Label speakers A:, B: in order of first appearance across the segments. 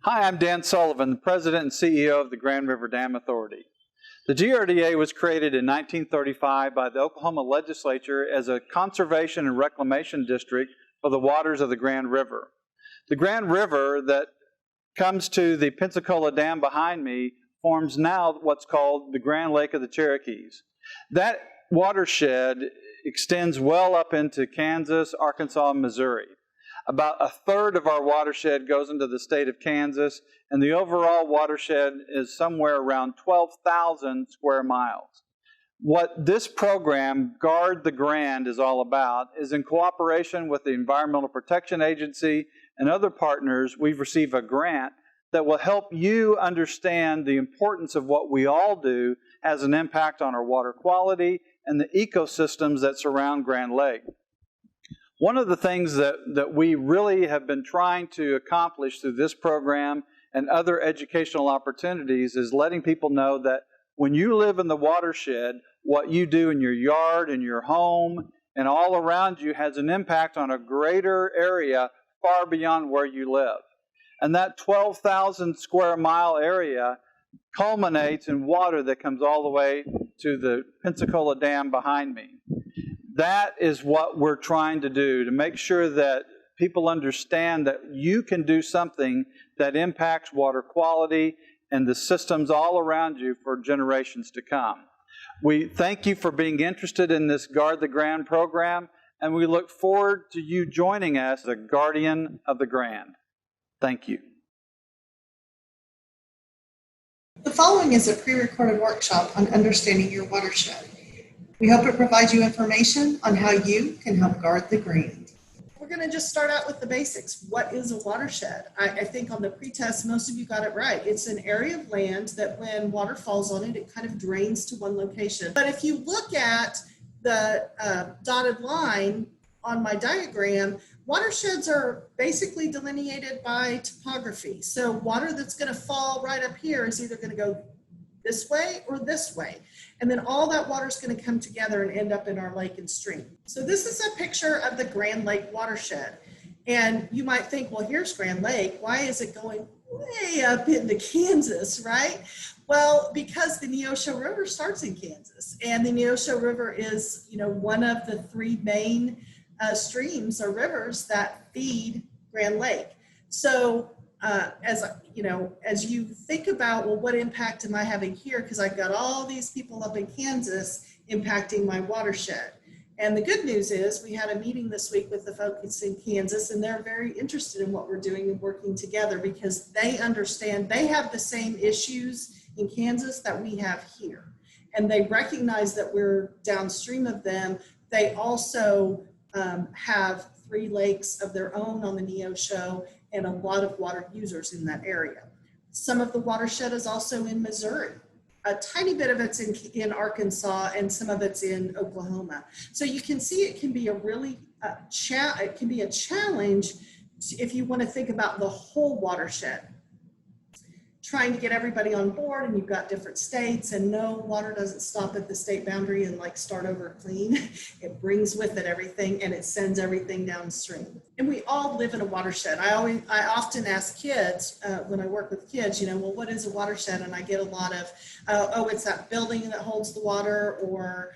A: Hi, I'm Dan Sullivan, the President and CEO of the Grand River Dam Authority. The GRDA was created in 1935 by the Oklahoma legislature as a conservation and reclamation district for the waters of the Grand River. The Grand River that comes to the Pensacola Dam behind me forms now what's called the Grand Lake of the Cherokees. That watershed extends well up into Kansas, Arkansas, and Missouri. About a third of our watershed goes into the state of Kansas, and the overall watershed is somewhere around 12,000 square miles. What this program, Guard the Grand, is all about is in cooperation with the Environmental Protection Agency and other partners, we've received a grant that will help you understand the importance of what we all do has an impact on our water quality and the ecosystems that surround Grand Lake. One of the things that we really have been trying to accomplish through this program and other educational opportunities is letting people know that when you live in the watershed, what you do in your yard, in your home, and all around you has an impact on a greater area far beyond where you live. And that 12,000 square mile area culminates in water that comes all the way to the Pensacola Dam behind me. That is what we're trying to do, to make sure that people understand that you can do something that impacts water quality and the systems all around you for generations to come. We thank you for being interested in this Guard the Grand program, and we look forward to you joining us as a guardian of the Grand. Thank you.
B: The following is a pre-recorded workshop on Understanding Your Watershed. We hope it provides you information on how you can help guard the Grand. We're going to just start out with the basics. What is a watershed? I think on the pretest, most of you got it right. It's an area of land that when water falls on it, it kind of drains to one location. But if you look at the dotted line on my diagram, watersheds are basically delineated by topography. So water that's going to fall right up here is either going to go this way or this way. And then all that water is going to come together and end up in our lake and stream. So this is a picture of the Grand Lake watershed. And you might think, well, here's Grand Lake. Why is it going way up into Kansas, right? Well, because the Neosho River starts in Kansas. And the Neosho River is, one of the three main streams or rivers that feed Grand Lake. So as you think about, well, what impact am I having here? Because I've got all these people up in Kansas impacting my watershed. And the good news is we had a meeting this week with the folks in Kansas, and they're very interested in what we're doing and working together because they understand they have the same issues in Kansas that we have here. And they recognize that we're downstream of them. They also have 3 lakes of their own on the Neosho and a lot of water users in that area. Some of the watershed is also in Missouri. A tiny bit of it's in Arkansas and some of it's in Oklahoma. So you can see it can be a really it can be a challenge if you want to think about the whole watershed. Trying to get everybody on board, and you've got different states, and no, water doesn't stop at the state boundary and start over clean. It brings with it everything, and it sends everything downstream. And we all live in a watershed. I often ask kids when I work with kids, well, what is a watershed? And I get a lot of, oh, it's that building that holds the water, or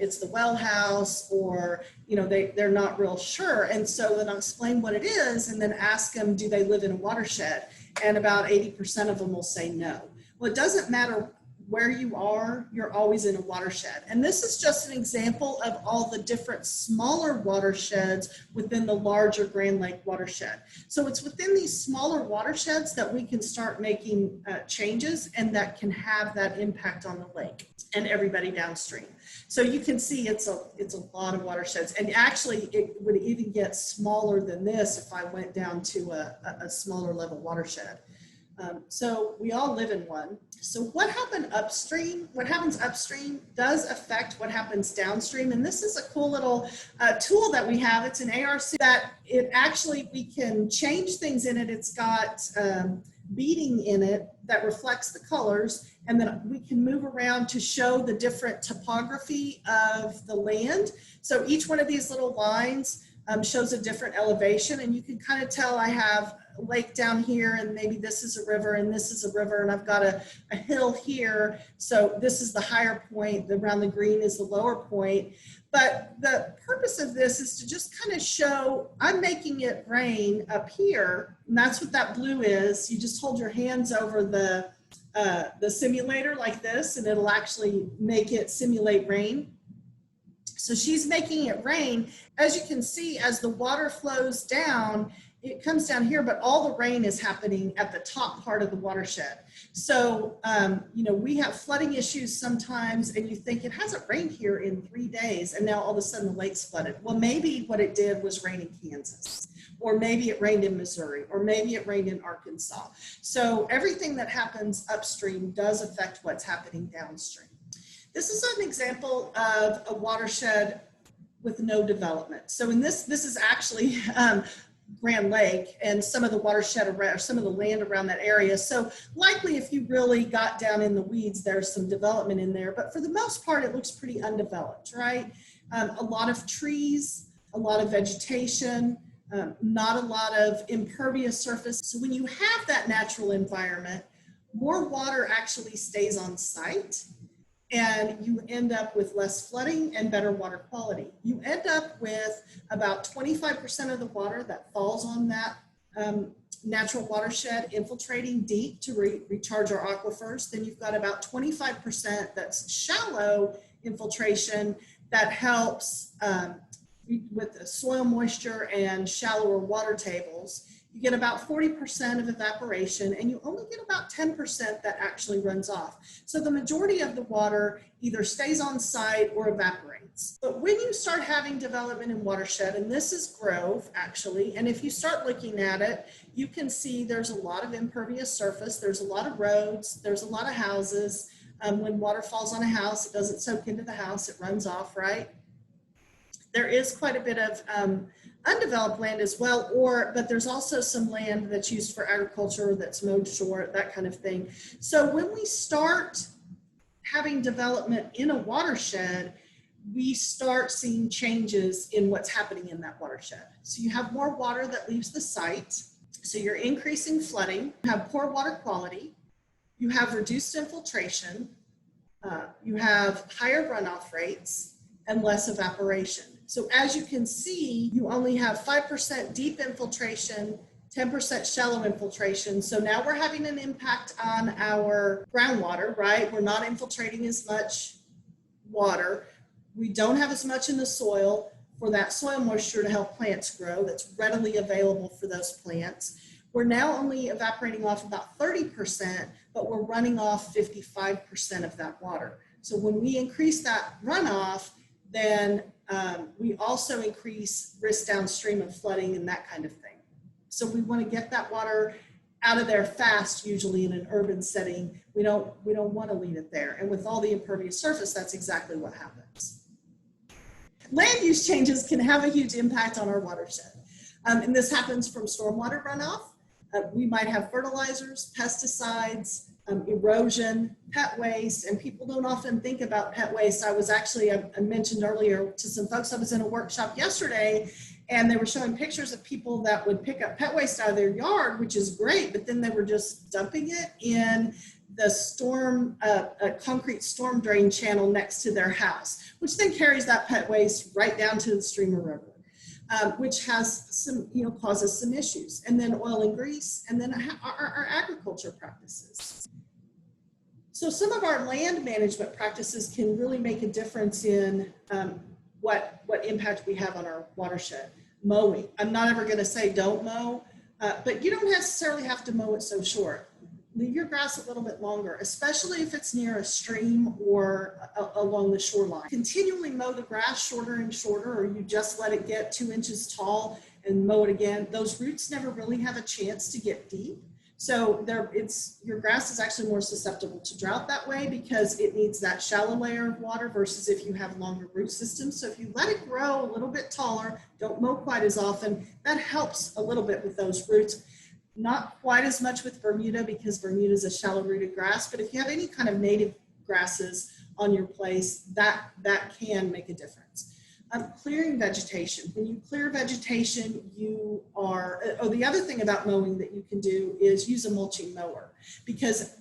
B: it's the well house, or they're not real sure. And so then I'll explain what it is, and then ask them, do they live in a watershed? And about 80% of them will say no. Well, it doesn't matter where you are, you're always in a watershed. And this is just an example of all the different smaller watersheds within the larger Grand Lake watershed. So it's within these smaller watersheds that we can start making changes, and that can have that impact on the lake and everybody downstream. So you can see it's a lot of watersheds, and actually it would even get smaller than this if I went down to a smaller level watershed. So we all live in one. So what happens upstream does affect what happens downstream. And this is a cool little tool that we have. It's an ARC that we can change things in it. It's got beading in it that reflects the colors, and then we can move around to show the different topography of the land. So each one of these little lines shows a different elevation, and you can kind of tell I have lake down here, and maybe this is a river and this is a river, and I've got a hill here. So this is the higher point, around the green is the lower point. But the purpose of this is to just kind of show I'm making it rain up here, and that's what that blue is. You just hold your hands over the simulator like this, and it'll actually make it simulate rain. So she's making it rain. As you can see, as the water flows down, it comes down here, but all the rain is happening at the top part of the watershed. So, you know, we have flooding issues sometimes, and you think it hasn't rained here in 3 days, and now all of a sudden the lake's flooded. Well, maybe what it did was rain in Kansas, or maybe it rained in Missouri, or maybe it rained in Arkansas. So everything that happens upstream does affect what's happening downstream. This is an example of a watershed with no development. So in this is actually Grand Lake and some of the watershed around, or some of the land around that area. So likely if you really got down in the weeds, there's some development in there, but for the most part, it looks pretty undeveloped, right? A lot of trees, a lot of vegetation, not a lot of impervious surface. So when you have that natural environment, more water actually stays on site, and you end up with less flooding and better water quality. You end up with about 25% of the water that falls on that natural watershed infiltrating deep to recharge our aquifers. Then you've got about 25% that's shallow infiltration that helps with the soil moisture and shallower water tables. You get about 40% of evaporation, and you only get about 10% that actually runs off. So the majority of the water either stays on site or evaporates. But when you start having development in watershed, and this is Grove actually, and if you start looking at it, you can see there's a lot of impervious surface, there's a lot of roads, there's a lot of houses. When water falls on a house, it doesn't soak into the house, it runs off, right? There is quite a bit of undeveloped land as well, but there's also some land that's used for agriculture that's mowed short, that kind of thing. So when we start having development in a watershed, we start seeing changes in what's happening in that watershed. So you have more water that leaves the site, so you're increasing flooding, you have poor water quality, you have reduced infiltration, you have higher runoff rates, and less evaporation. So as you can see, you only have 5% deep infiltration, 10% shallow infiltration. So now we're having an impact on our groundwater, right? We're not infiltrating as much water. We don't have as much in the soil for that soil moisture to help plants grow that's readily available for those plants. We're now only evaporating off about 30%, but we're running off 55% of that water. So when we increase that runoff, then we also increase risk downstream of flooding and that kind of thing. So we want to get that water out of there fast, usually in an urban setting. We don't want to leave it there. And with all the impervious surface, that's exactly what happens. Land use changes can have a huge impact on our watershed. And this happens from stormwater runoff. We might have fertilizers, pesticides, erosion, pet waste, and people don't often think about pet waste. I mentioned earlier to some folks, I was in a workshop yesterday, and they were showing pictures of people that would pick up pet waste out of their yard, which is great, but then they were just dumping it in the a concrete storm drain channel next to their house, which then carries that pet waste right down to the stream or river. Which has some, causes some issues. And then oil and grease, and then our agriculture practices. So some of our land management practices can really make a difference in what impact we have on our watershed. Mowing. I'm not ever going to say don't mow, but you don't necessarily have to mow it so short. Leave your grass a little bit longer, especially if it's near a stream or along the shoreline. Continually mow the grass shorter and shorter, or you just let it get 2 inches tall and mow it again. Those roots never really have a chance to get deep. So your grass is actually more susceptible to drought that way because it needs that shallow layer of water versus if you have longer root systems. So if you let it grow a little bit taller, don't mow quite as often, that helps a little bit with those roots. Not quite as much with Bermuda because Bermuda is a shallow rooted grass, but if you have any kind of native grasses on your place, that can make a difference. Clearing vegetation. When you clear vegetation, you are, the other thing about mowing that you can do is use a mulching mower, because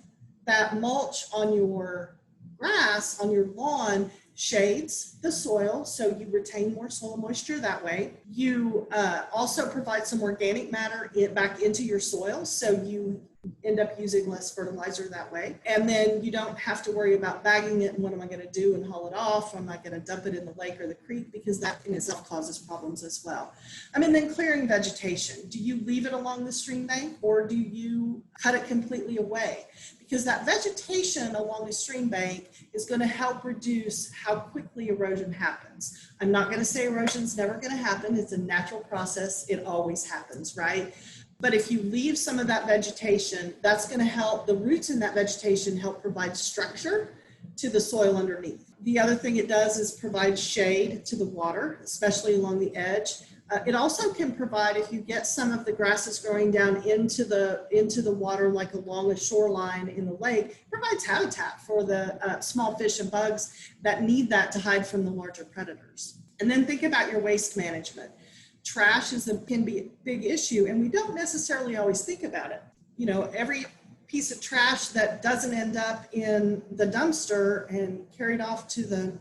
B: that mulch on your grass, on your lawn, shades the soil, so you retain more soil moisture that way. You also provide some organic matter back into your soil, so you end up using less fertilizer that way. And then you don't have to worry about bagging it and what am I going to do and haul it off. I'm not going to dump it in the lake or the creek, because that in itself causes problems as well. Then clearing vegetation. Do you leave it along the stream bank, or do you cut it completely away? Because that vegetation along the stream bank is going to help reduce how quickly erosion happens. I'm not going to say erosion's never going to happen. It's a natural process. It always happens, right? But if you leave some of that vegetation, that's going to help the roots in that vegetation help provide structure to the soil underneath. The other thing it does is provide shade to the water, especially along the edge. It also can provide, if you get some of the grasses growing down into the water, like along a shoreline in the lake, it provides habitat for the small fish and bugs that need that to hide from the larger predators. And then think about your waste management. Trash can be a big issue, and we don't necessarily always think about it. Every piece of trash that doesn't end up in the dumpster and carried off to the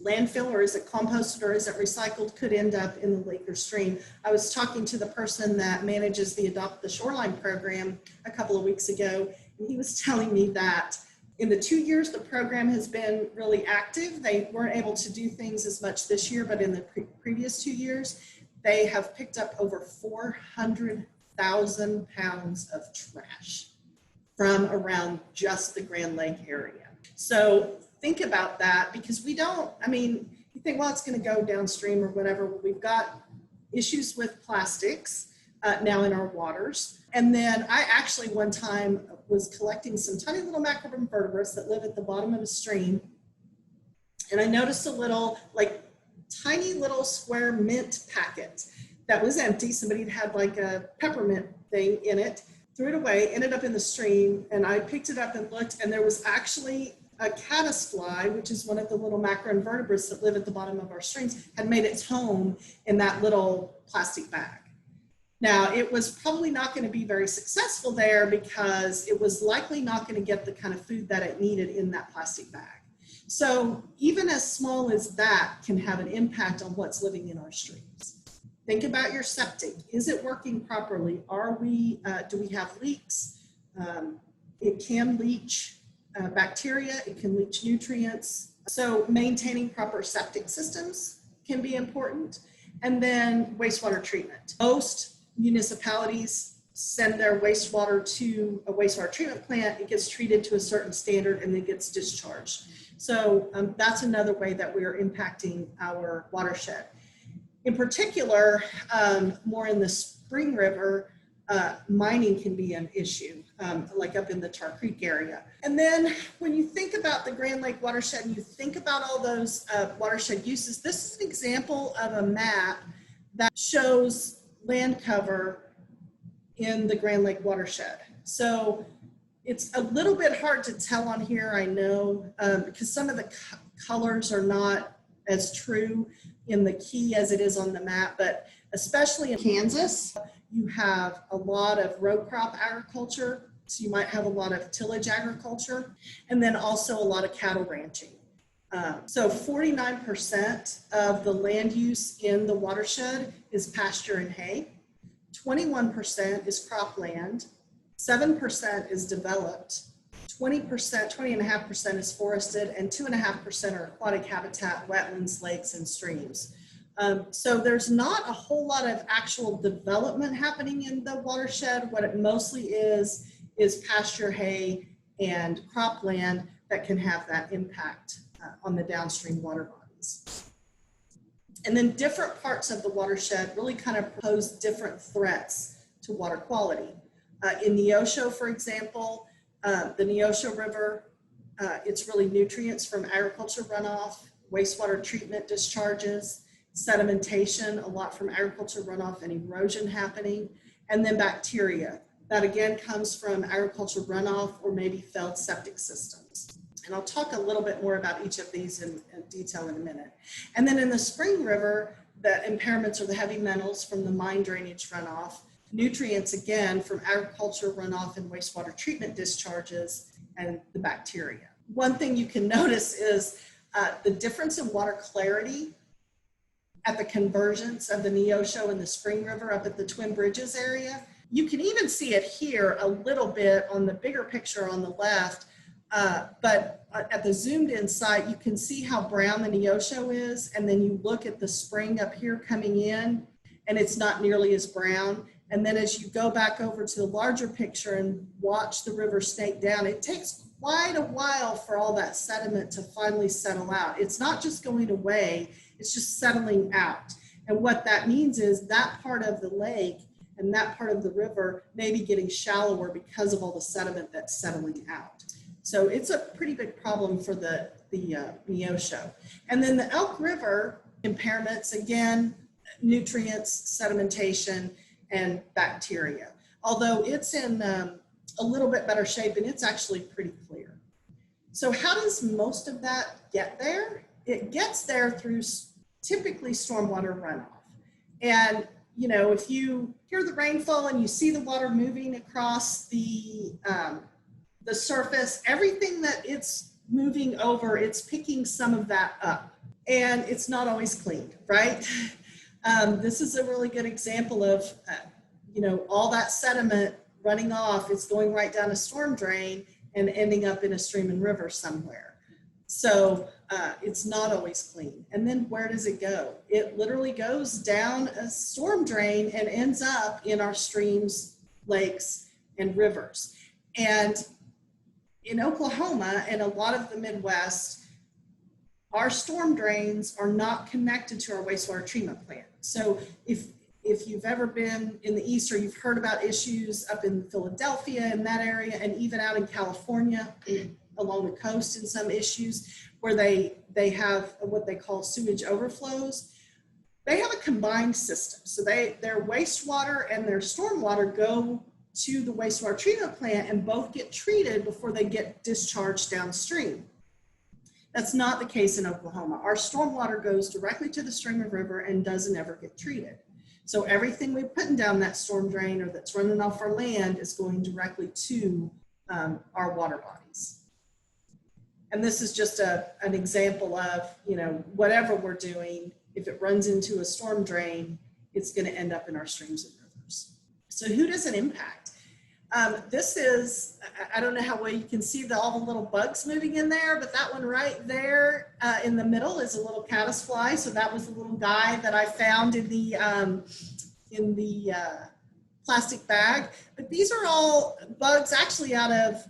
B: landfill, or is it composted, or is it recycled, could end up in the lake or stream. I was talking to the person that manages the Adopt the Shoreline program a couple of weeks ago, and he was telling me that in the 2 years the program has been really active, they weren't able to do things as much this year, but in the previous 2 years, they have picked up over 400,000 pounds of trash from around just the Grand Lake area. So think about that, because you think, well, it's going to go downstream or whatever. We've got issues with plastics now in our waters. And then I actually one time was collecting some tiny little macroinvertebrates that live at the bottom of a stream. And I noticed a little, tiny little square mint packet that was empty. Somebody had like a peppermint thing in it, threw it away, ended up in the stream. And I picked it up and looked, and there was actually a caddisfly, which is one of the little macroinvertebrates that live at the bottom of our streams, had made its home in that little plastic bag. Now, it was probably not going to be very successful there, because it was likely not going to get the kind of food that it needed in that plastic bag. So even as small as that can have an impact on what's living in our streams. Think about your septic. Is it working properly? Do we have leaks? It can leach bacteria, it can leach nutrients. So maintaining proper septic systems can be important. And then wastewater treatment. Most municipalities send their wastewater to a wastewater treatment plant. It gets treated to a certain standard and then gets discharged. So that's another way that we are impacting our watershed. In particular, more in the Spring River, mining can be an issue, like up in the Tar Creek area. And then when you think about the Grand Lake watershed and you think about all those watershed uses, this is an example of a map that shows land cover in the Grand Lake watershed. So it's a little bit hard to tell on here, I know, because some of the colors are not as true in the key as it is on the map, but especially in Kansas, you have a lot of row crop agriculture. So you might have a lot of tillage agriculture, and then also a lot of cattle ranching. So 49% of the land use in the watershed is pasture and hay. 21% is cropland. 7% is developed. 20.5% is forested, and 2.5% are aquatic habitat, wetlands, lakes, and streams. So there's not a whole lot of actual development happening in the watershed. What it mostly is pasture, hay, and cropland that can have that impact on the downstream water bodies. And then different parts of the watershed really kind of pose different threats to water quality. In Neosho, for example, the Neosho River, it's really nutrients from agriculture runoff, wastewater treatment discharges, sedimentation, a lot from agriculture runoff and erosion happening, and then bacteria. That again comes from agriculture runoff or maybe failed septic systems. And I'll talk a little bit more about each of these in detail in a minute. And then in the Spring River, the impairments are the heavy metals from the mine drainage runoff, nutrients again from agriculture runoff and wastewater treatment discharges, and the bacteria. One thing you can notice is the difference in water clarity at the convergence of the Neosho and the Spring River up at the Twin Bridges area. You can even see it here a little bit on the bigger picture on the left, but at the zoomed in site, you can see how brown the Neosho is, and then you look at the spring up here coming in, and it's not nearly as brown. And then as you go back over to the larger picture and watch the river snake down, it takes quite a while for all that sediment to finally settle out. It's not just going away, it's just settling out. And what that means is that part of the lake and that part of the river may be getting shallower because of all the sediment that's settling out. So it's a pretty big problem for the Neosho. And then the Elk River impairments, again, nutrients, sedimentation, and bacteria. Although it's in a little bit better shape, and it's actually pretty clear. So how does most of that get there? It gets there through typically stormwater runoff. And you know, if you hear the rainfall and you see the water moving across the surface, everything that it's moving over, it's picking some of that up, and it's not always cleaned, right? This is a really good example of, you know, all that sediment running off, it's going right down a storm drain and ending up in a stream and river somewhere. So it's not always clean. And then where does it go? It literally goes down a storm drain and ends up in our streams, lakes, and rivers. And in Oklahoma and a lot of the Midwest, our storm drains are not connected to our wastewater treatment plant. So if you've ever been in the East or you've heard about issues up in Philadelphia and that area, and even out in California along the coast in some issues where they have what they call sewage overflows, they have a combined system. So their wastewater and their stormwater go to the wastewater treatment plant and both get treated before they get discharged downstream. That's not the case in Oklahoma. Our stormwater goes directly to the stream or river and doesn't ever get treated. So everything we're putting down that storm drain or that's running off our land is going directly to our water bodies. And this is just an example of, you know, whatever we're doing, if it runs into a storm drain, it's going to end up in our streams and rivers. So who does it impact? This is, I don't know how well you can see all the little bugs moving in there, but that one right there in the middle is a little caddisfly. So that was the little guy that I found in the plastic bag. But these are all bugs actually out of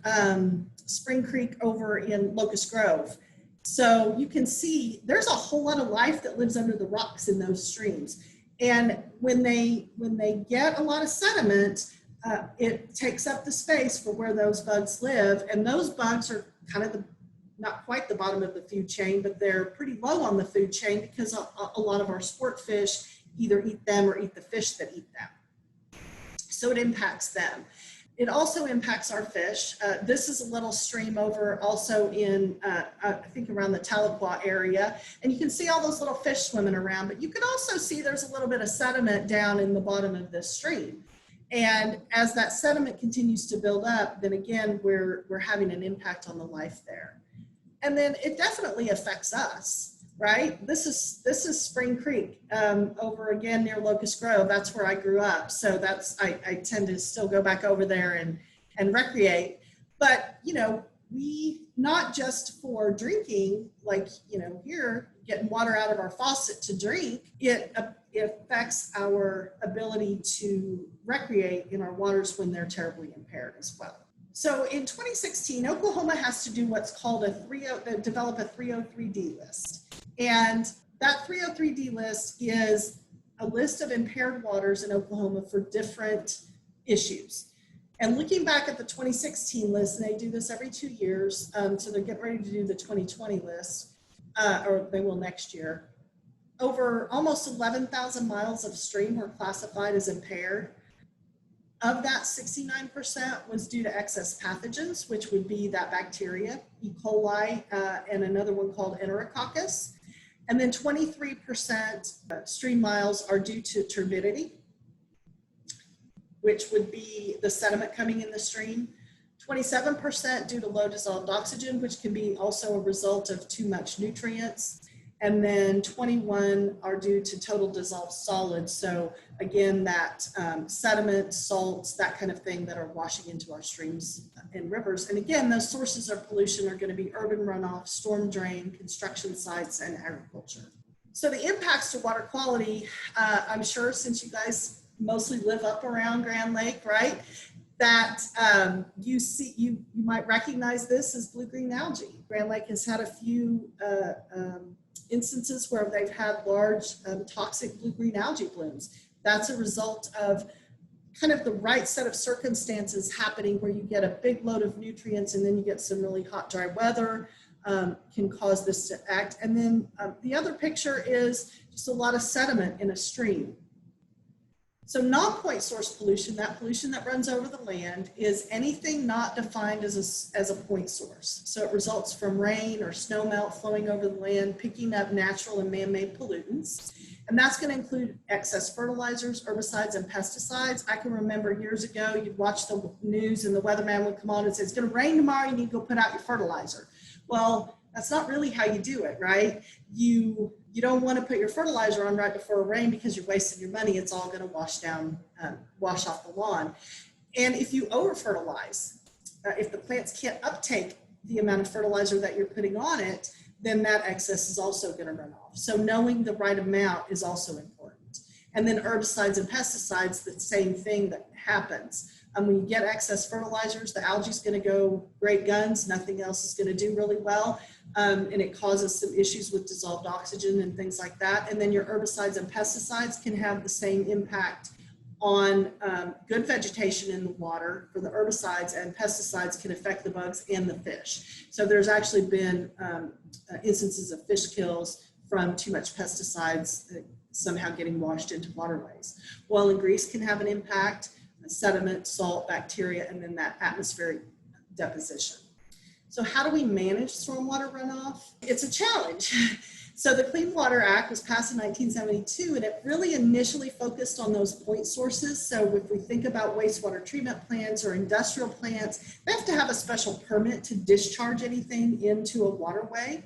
B: Spring Creek over in Locust Grove. So you can see there's a whole lot of life that lives under the rocks in those streams. And when they get a lot of sediment, it takes up the space for where those bugs live. And those bugs are kind of not quite the bottom of the food chain, but they're pretty low on the food chain because a lot of our sport fish either eat them or eat the fish that eat them. So it impacts them. It also impacts our fish. This is a little stream over also in, I think around the Tahlequah area. And you can see all those little fish swimming around, but you can also see there's a little bit of sediment down in the bottom of this stream. And as that sediment continues to build up, then again, we're having an impact on the life there. And then it definitely affects us, right? This is Spring Creek over again near Locust Grove. That's where I grew up. So I tend to still go back over there and recreate. But, you know, we, not just for drinking, like, you know, here, getting water out of our faucet to drink, it affects our ability to recreate in our waters when they're terribly impaired as well. So in 2016, Oklahoma has to do what's called develop a 303D list. And that 303D list is a list of impaired waters in Oklahoma for different issues. And looking back at the 2016 list, and they do this every 2 years, so they're getting ready to do the 2020 list, or they will next year. Over almost 11,000 miles of stream were classified as impaired. Of that, 69% was due to excess pathogens, which would be that bacteria, E. coli, and another one called Enterococcus. And then 23% stream miles are due to turbidity, which would be the sediment coming in the stream. 27% due to low dissolved oxygen, which can be also a result of too much nutrients. And then 21 are due to total dissolved solids. So again, that sediment, salts, that kind of thing that are washing into our streams and rivers. And again, those sources of pollution are going to be urban runoff, storm drain, construction sites, and agriculture. So the impacts to water quality, I'm sure since you guys mostly live up around Grand Lake, right? That you might recognize this as blue-green algae. Grand Lake has had a few instances where they've had large toxic blue-green algae blooms. That's a result of kind of the right set of circumstances happening where you get a big load of nutrients and then you get some really hot, dry weather can cause this to act. And then the other picture is just a lot of sediment in a stream. So non-point source pollution, that pollution that runs over the land, is anything not defined as a point source. So it results from rain or snow melt flowing over the land, picking up natural and man-made pollutants. And that's going to include excess fertilizers, herbicides, and pesticides. I can remember years ago, you'd watch the news and the weatherman would come on and say, it's going to rain tomorrow, you need to go put out your fertilizer. Well, that's not really how you do it, right? You don't want to put your fertilizer on right before a rain because you're wasting your money. It's all going to wash off the lawn. And if you over-fertilize, if the plants can't uptake the amount of fertilizer that you're putting on it, then that excess is also going to run off. So knowing the right amount is also important. And then herbicides and pesticides, the same thing that happens. When you get excess fertilizers, the algae is going to go great guns. Nothing else is going to do really well. And it causes some issues with dissolved oxygen and things like that. And then your herbicides and pesticides can have the same impact on good vegetation in the water for the herbicides, and pesticides can affect the bugs and the fish. So there's actually been instances of fish kills from too much pesticides somehow getting washed into waterways. Oil and grease can have an impact, sediment, salt, bacteria, and then that atmospheric deposition. So how do we manage stormwater runoff? It's a challenge. So the Clean Water Act was passed in 1972, and it really initially focused on those point sources. So if we think about wastewater treatment plants or industrial plants, they have to have a special permit to discharge anything into a waterway.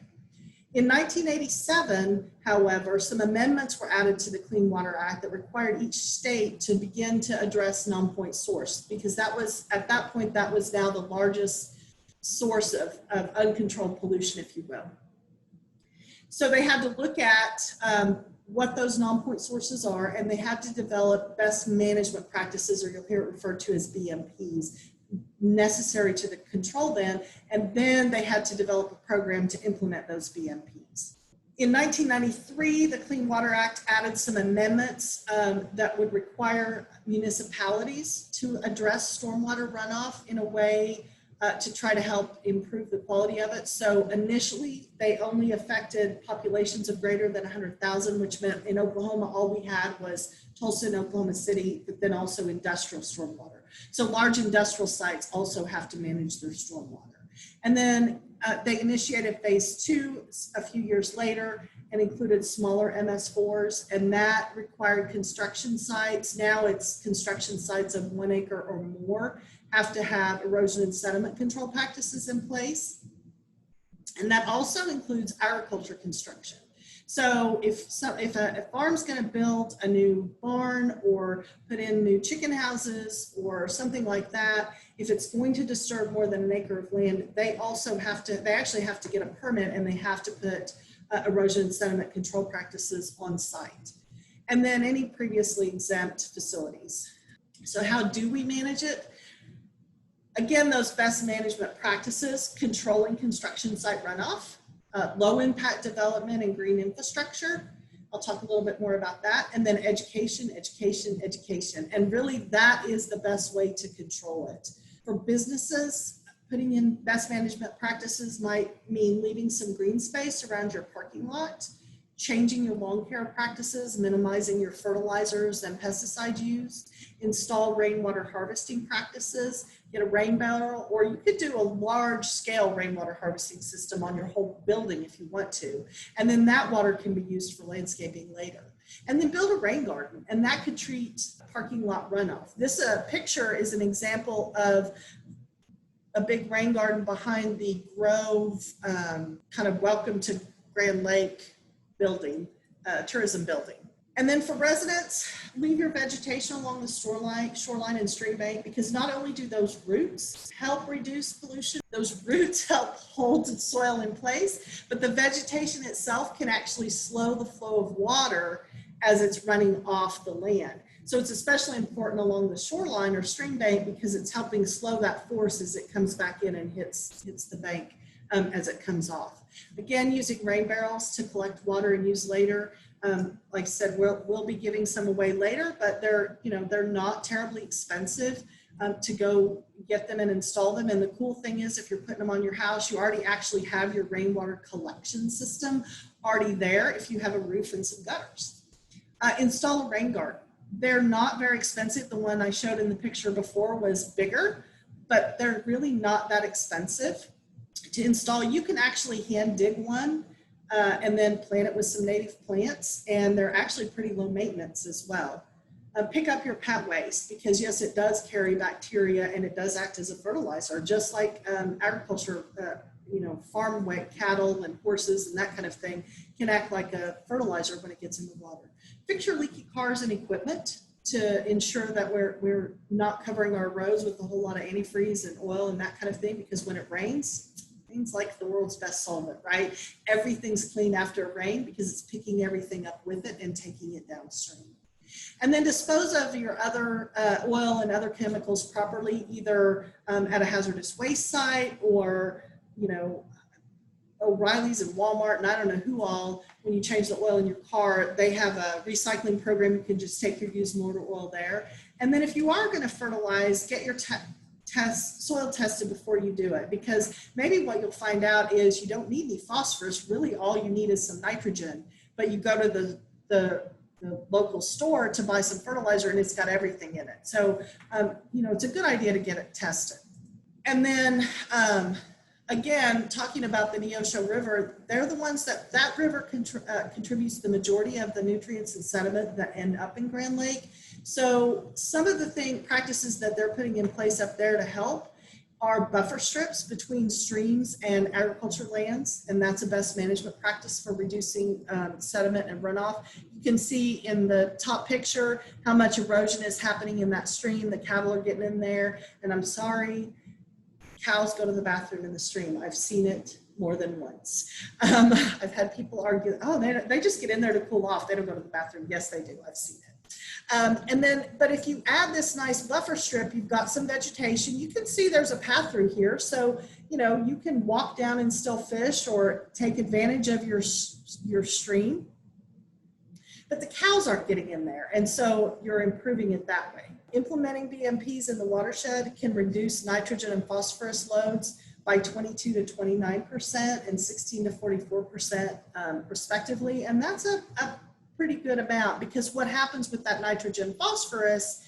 B: In 1987, however, some amendments were added to the Clean Water Act that required each state to begin to address non-point source, because that was, at that point, that was now the largest source of uncontrolled pollution, if you will. So they had to look at what those non-point sources are, and they had to develop best management practices, or you'll hear it referred to as BMPs, necessary to control them, and then they had to develop a program to implement those BMPs. In 1993, the Clean Water Act added some amendments that would require municipalities to address stormwater runoff in a way to try to help improve the quality of it. So initially, they only affected populations of greater than 100,000, which meant in Oklahoma, all we had was Tulsa and Oklahoma City, but then also industrial stormwater. So large industrial sites also have to manage their stormwater. And then they initiated phase 2 a few years later and included smaller MS4s, and that required construction sites. Now it's construction sites of 1 acre or more have to have erosion and sediment control practices in place. And that also includes agriculture construction. So if a farm's going to build a new barn or put in new chicken houses or something like that, if it's going to disturb more than 1 acre of land, they actually have to get a permit, and they have to put erosion and sediment control practices on site. And then any previously exempt facilities. So how do we manage it? Again, those best management practices: controlling construction site runoff, low impact development and green infrastructure. I'll talk a little bit more about that. And then education, education, education. And really that is the best way to control it. For businesses, putting in best management practices might mean leaving some green space around your parking lot, changing your lawn care practices, minimizing your fertilizers and pesticide use, install rainwater harvesting practices, get a rain barrel, or you could do a large scale rainwater harvesting system on your whole building if you want to. And then that water can be used for landscaping later. And then build a rain garden, and that could treat parking lot runoff. This picture is an example of a big rain garden behind the Grove kind of welcome to Grand Lake building, tourism building. And then for residents, leave your vegetation along the shoreline and stream bank, because not only do those roots help reduce pollution, those roots help hold the soil in place, but the vegetation itself can actually slow the flow of water as it's running off the land. So it's especially important along the shoreline or stream bank because it's helping slow that force as it comes back in and hits the bank as it comes off. Again, using rain barrels to collect water and use later. Like I said, we'll be giving some away later, but they're not terribly expensive to go get them and install them. And the cool thing is, if you're putting them on your house, you already actually have your rainwater collection system already there if you have a roof and some gutters. Install a rain garden. They're not very expensive. The one I showed in the picture before was bigger, but they're really not that expensive to install. You can actually hand dig one and then plant it with some native plants, and they're actually pretty low maintenance as well. Pick up your pet waste, because yes, it does carry bacteria and it does act as a fertilizer, just like agriculture, farm weight cattle and horses and that kind of thing can act like a fertilizer when it gets in the water. Fix your leaky cars and equipment to ensure that we're not covering our roads with a whole lot of antifreeze and oil and that kind of thing, because when it rains like the world's best solvent, right? Everything's clean after rain because it's picking everything up with it and taking it downstream. And then dispose of your other oil and other chemicals properly, either at a hazardous waste site or, O'Reilly's and Walmart, and I don't know who all, when you change the oil in your car, they have a recycling program. You can just take your used motor oil there. And then if you are going to fertilize, get your soil tested before you do it, because maybe what you'll find out is you don't need any phosphorus. Really, all you need is some nitrogen, but you go to the local store to buy some fertilizer and it's got everything in it. So, it's a good idea to get it tested. And then, again, talking about the Neosho River, they're the ones that river contributes the majority of the nutrients and sediment that end up in Grand Lake. So some of the practices that they're putting in place up there to help are buffer strips between streams and agriculture lands, and that's a best management practice for reducing sediment and runoff. You can see in the top picture how much erosion is happening in that stream. The cattle are getting in there, and I'm sorry, cows go to the bathroom in the stream. I've seen it more than once. I've had people argue, oh, they just get in there to cool off. They don't go to the bathroom. Yes, they do. I've seen it. But if you add this nice buffer strip, you've got some vegetation. You can see there's a path through here. So, you can walk down and still fish or take advantage of your stream. But the cows aren't getting in there. And so you're improving it that way. Implementing BMPs in the watershed can reduce nitrogen and phosphorus loads by 22 to 29% and 16 to 44% respectively. And that's a pretty good amount, because what happens with that nitrogen phosphorus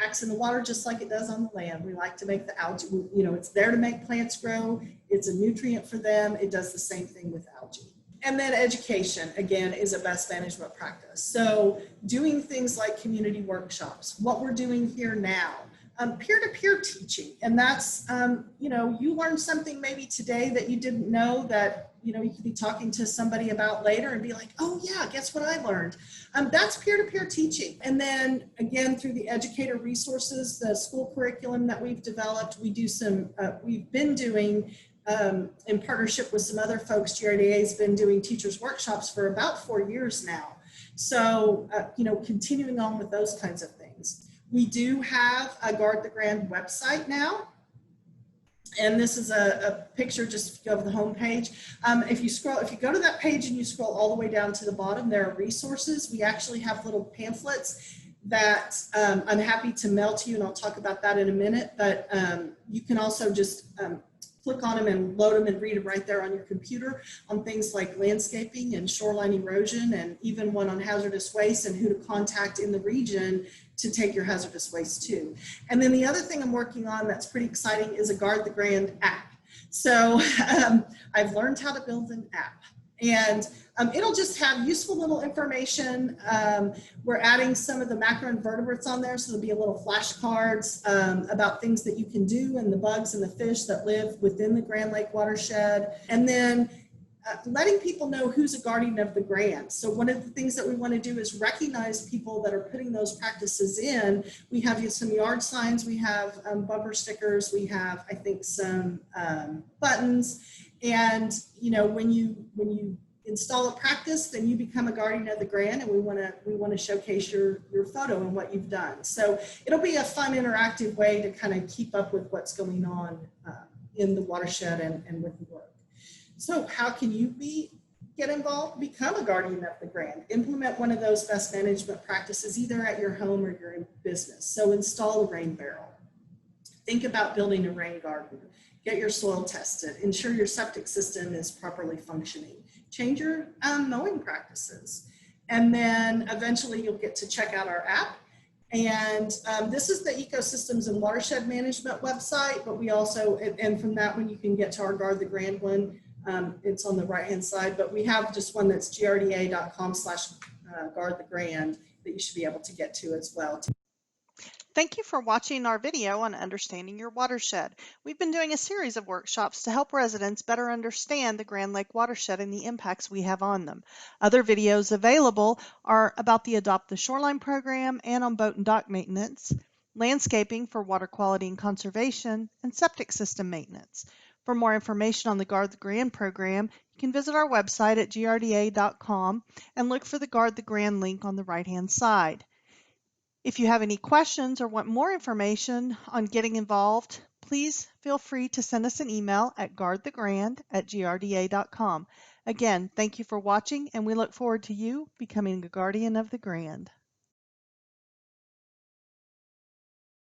B: acts in the water just like it does on the land. We like to make the algae, it's there to make plants grow. It's a nutrient for them. It does the same thing with algae. And then education, again, is a best management practice. So doing things like community workshops, what we're doing here now, peer-to-peer teaching. And that's, you learned something maybe today that you didn't know that, you could be talking to somebody about later and be like, oh yeah, guess what I learned? That's peer-to-peer teaching. And then again, through the educator resources, the school curriculum that we've developed, we've been doing in partnership with some other folks. GRDA has been doing teachers workshops for about 4 years now. So, continuing on with those kinds of things. We do have a Guard the Grand website now. And this is a picture just of the home page. If you go to that page and you scroll all the way down to the bottom, there are resources. We actually have little pamphlets that I'm happy to mail to you, and I'll talk about that in a minute. But you can also just click on them and load them and read them right there on your computer on things like landscaping and shoreline erosion, and even one on hazardous waste and who to contact in the region to take your hazardous waste to. And then the other thing I'm working on that's pretty exciting is a Guard the Grand app. So I've learned how to build an app, and it'll just have useful little information. We're adding some of the macroinvertebrates on there, so there'll be a little flashcards about things that you can do and the bugs and the fish that live within the Grand Lake watershed. And then letting people know who's a guardian of the Grand. So one of the things that we want to do is recognize people that are putting those practices in. We have some yard signs, we have bumper stickers, we have, I think, some buttons. And when you install a practice, then you become a guardian of the Grand, and we want to showcase your photo and what you've done. So it'll be a fun, interactive way to kind of keep up with what's going on in the watershed and with the work. So how can you get involved? Become a guardian of the Grand. Implement one of those best management practices either at your home or your business. So install a rain barrel. Think about building a rain garden. Get your soil tested. Ensure your septic system is properly functioning. Change your mowing practices. And then eventually you'll get to check out our app. And this is the Ecosystems and Watershed Management website, but we also, and from that one you can get to our Guard the Grand one. It's on the right-hand side, but we have just one that's grda.com/guardthegrand that you should be able to get to as well.
C: Thank you for watching our video on Understanding Your Watershed. We've been doing a series of workshops to help residents better understand the Grand Lake watershed and the impacts we have on them. Other videos available are about the Adopt the Shoreline program and on boat and dock maintenance, landscaping for water quality and conservation, and septic system maintenance. For more information on the Guard the Grand program, you can visit our website at grda.com and look for the Guard the Grand link on the right-hand side. If you have any questions or want more information on getting involved, please feel free to send us an email at guardthegrand@grda.com. Again, thank you for watching, and we look forward to you becoming a guardian of the Grand.